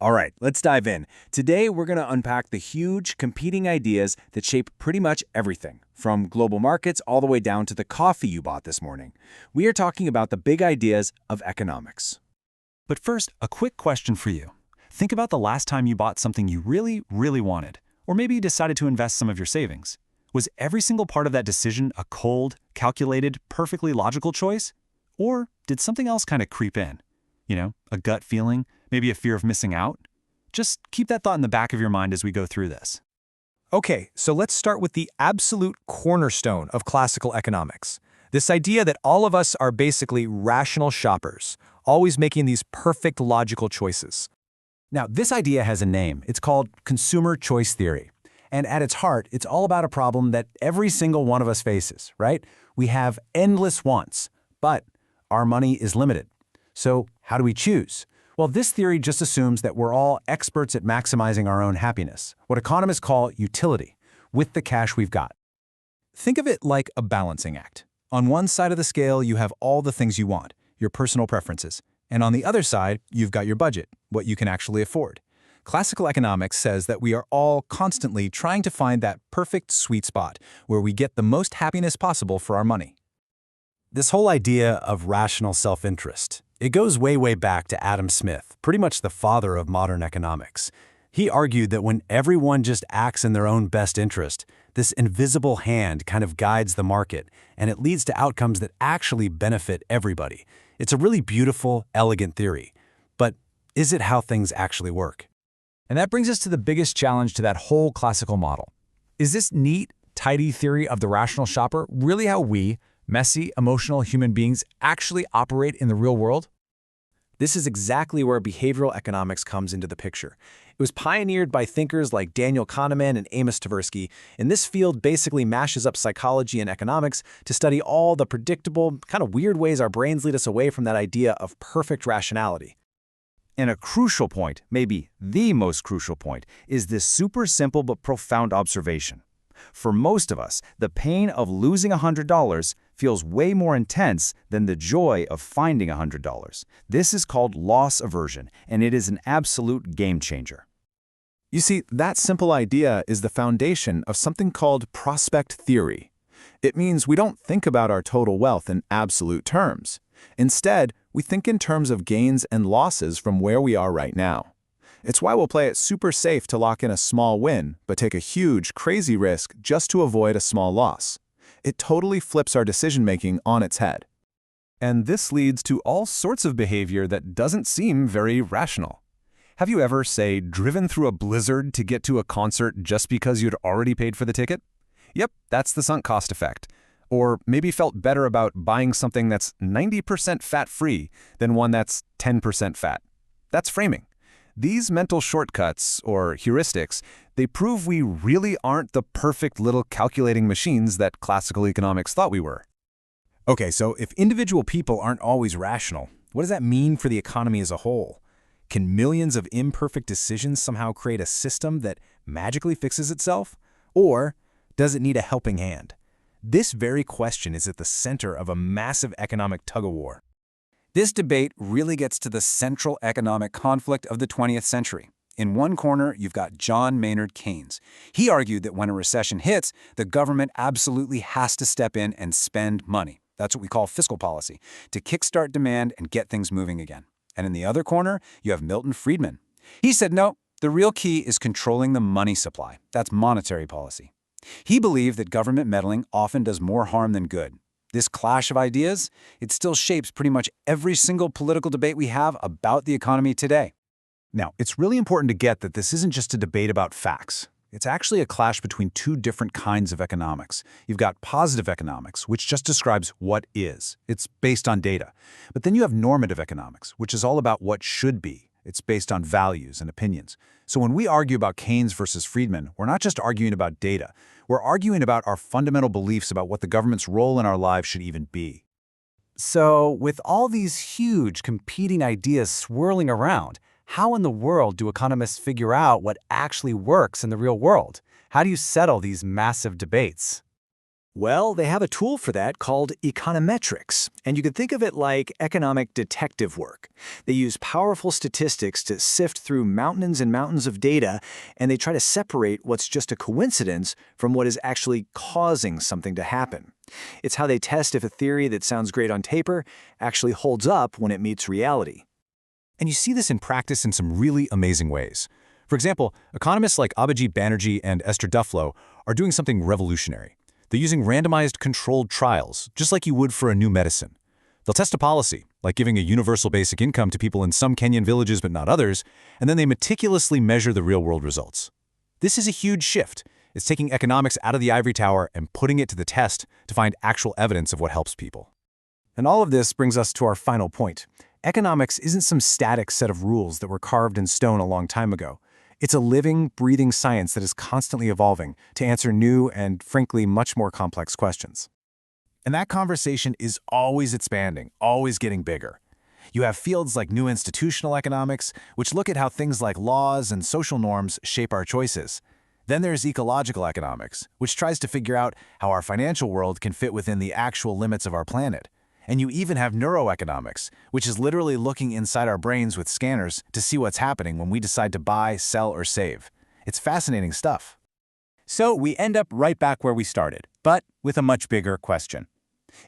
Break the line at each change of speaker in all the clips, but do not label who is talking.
All right, let's dive in. Today, we're going to unpack the huge competing ideas that shape pretty much everything, from global markets all the way down to the coffee you bought this morning. We are talking about the big ideas of economics.
But first, a quick question for you. Think about the last time you bought something you really, really wanted, or maybe you decided to invest some of your savings. Was every single part of that decision a cold, calculated, perfectly logical choice? Or did something else kind of creep in? A gut feeling, maybe a fear of missing out? Just keep that thought in the back of your mind as we go through this.
Okay, so let's start with the absolute cornerstone of classical economics. This idea that all of us are basically rational shoppers, always making these perfect logical choices.
Now, this idea has a name. It's called consumer choice theory. And at its heart, it's all about a problem that every single one of us faces, right? We have endless wants, but our money is limited. So how do we choose? Well, this theory just assumes that we're all experts at maximizing our own happiness, what economists call utility, with the cash we've got.
Think of it like a balancing act. On one side of the scale, you have all the things you want, your personal preferences. And on the other side, you've got your budget, what you can actually afford. Classical economics says that we are all constantly trying to find that perfect sweet spot where we get the most happiness possible for our money.
This whole idea of rational self-interest, it goes way, way back to Adam Smith, pretty much the father of modern economics. He argued that when everyone just acts in their own best interest, this invisible hand kind of guides the market, and it leads to outcomes that actually benefit everybody. It's a really beautiful, elegant theory. But is it how things actually work?
And that brings us to the biggest challenge to that whole classical model. Is this neat, tidy theory of the rational shopper really how we, messy, emotional human beings actually operate in the real world? This is exactly where behavioral economics comes into the picture. It was pioneered by thinkers like Daniel Kahneman and Amos Tversky, and this field basically mashes up psychology and economics to study all the predictable, kind of weird ways our brains lead us away from that idea of perfect rationality.
And a crucial point, maybe the most crucial point, is this super simple but profound observation. For most of us, the pain of losing $100 feels way more intense than the joy of finding $100. This is called loss aversion, and it is an absolute game changer.
You see, that simple idea is the foundation of something called prospect theory. It means we don't think about our total wealth in absolute terms. Instead, we think in terms of gains and losses from where we are right now. It's why we'll play it super safe to lock in a small win, but take a huge, crazy risk just to avoid a small loss. It totally flips our decision-making on its head. And this leads to all sorts of behavior that doesn't seem very rational. Have you ever, say, driven through a blizzard to get to a concert just because you'd already paid for the ticket? Yep, that's the sunk cost effect. Or maybe felt better about buying something that's 90% fat-free than one that's 10% fat. That's framing. These mental shortcuts, or heuristics, they prove we really aren't the perfect little calculating machines that classical economics thought we were. Okay, so if individual people aren't always rational, what does that mean for the economy as a whole? Can millions of imperfect decisions somehow create a system that magically fixes itself? Or does it need a helping hand? This very question is at the center of a massive economic tug-of-war. This debate really gets to the central economic conflict of the 20th century. In one corner, you've got John Maynard Keynes. He argued that when a recession hits, the government absolutely has to step in and spend money. That's what we call fiscal policy, to kickstart demand and get things moving again. And in the other corner, you have Milton Friedman. He said, no, the real key is controlling the money supply. That's monetary policy. He believed that government meddling often does more harm than good. This clash of ideas, it still shapes pretty much every single political debate we have about the economy today. Now, it's really important to get that this isn't just a debate about facts. It's actually a clash between two different kinds of economics. You've got positive economics, which just describes what is. It's based on data. But then you have normative economics, which is all about what should be. It's based on values and opinions. So when we argue about Keynes versus Friedman, we're not just arguing about data. We're arguing about our fundamental beliefs about what the government's role in our lives should even be.
So, with all these huge competing ideas swirling around, how in the world do economists figure out what actually works in the real world? How do you settle these massive debates?
Well, they have a tool for that called econometrics, and you can think of it like economic detective work. They use powerful statistics to sift through mountains and mountains of data, and they try to separate what's just a coincidence from what is actually causing something to happen. It's how they test if a theory that sounds great on paper actually holds up when it meets reality.
And you see this in practice in some really amazing ways. For example, economists like Abhijit Banerjee and Esther Duflo are doing something revolutionary. They're using randomized controlled trials, just like you would for a new medicine. They'll test a policy, like giving a universal basic income to people in some Kenyan villages but not others, and then they meticulously measure the real-world results. This is a huge shift. It's taking economics out of the ivory tower and putting it to the test to find actual evidence of what helps people.
And all of this brings us to our final point. Economics isn't some static set of rules that were carved in stone a long time ago. It's a living, breathing science that is constantly evolving to answer new and, frankly, much more complex questions. And that conversation is always expanding, always getting bigger. You have fields like new institutional economics, which look at how things like laws and social norms shape our choices. Then there's ecological economics, which tries to figure out how our financial world can fit within the actual limits of our planet. And you even have neuroeconomics, which is literally looking inside our brains with scanners to see what's happening when we decide to buy, sell, or save. It's fascinating stuff. So we end up right back where we started, but with a much bigger question.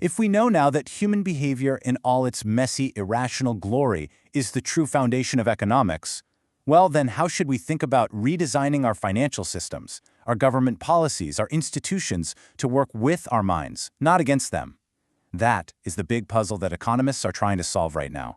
If we know now that human behavior in all its messy, irrational glory is the true foundation of economics, well, then how should we think about redesigning our financial systems, our government policies, our institutions to work with our minds, not against them? That is the big puzzle that economists are trying to solve right now.